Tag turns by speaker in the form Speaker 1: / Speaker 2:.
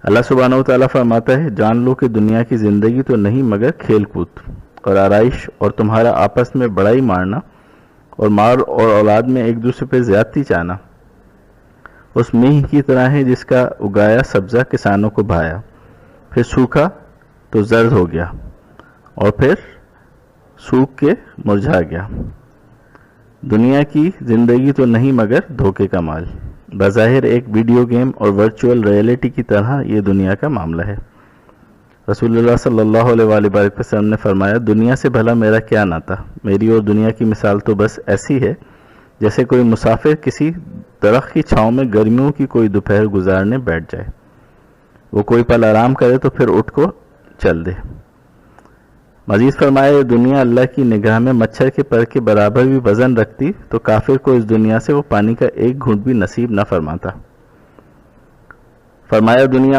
Speaker 1: اللہ سبحانہ و تعالیٰ فرماتا ہے جان لو کہ دنیا کی زندگی تو نہیں مگر کھیل کود اور آرائش اور تمہارا آپس میں بڑائی مارنا اور مال اور اولاد میں ایک دوسرے پہ زیادتی چاہنا اس میہ کی طرح ہے جس کا اگایا سبزہ کسانوں کو بھایا، پھر سوکھا تو زرد ہو گیا اور پھر سوکھ کے مرجھا گیا۔ دنیا کی زندگی تو نہیں مگر دھوکے کا مال۔ بظاہر ایک ویڈیو گیم اور ورچوئل ریئلٹی کی طرح یہ دنیا کا معاملہ ہے۔ رسول اللہ صلی اللہ علیہ وآلہ وسلم نے فرمایا دنیا سے بھلا میرا کیا ناتا، میری اور دنیا کی مثال تو بس ایسی ہے جیسے کوئی مسافر کسی درخت کی چھاؤں میں گرمیوں کی کوئی دوپہر گزارنے بیٹھ جائے، وہ کوئی پل آرام کرے تو پھر اٹھ کو چل دے۔ مزید فرمایا یہ دنیا اللہ کی نگاہ میں مچھر کے پر کے برابر بھی وزن رکھتی تو کافر کو اس دنیا سے وہ پانی کا ایک گھونٹ بھی نصیب نہ فرماتا۔ فرمایا دنیا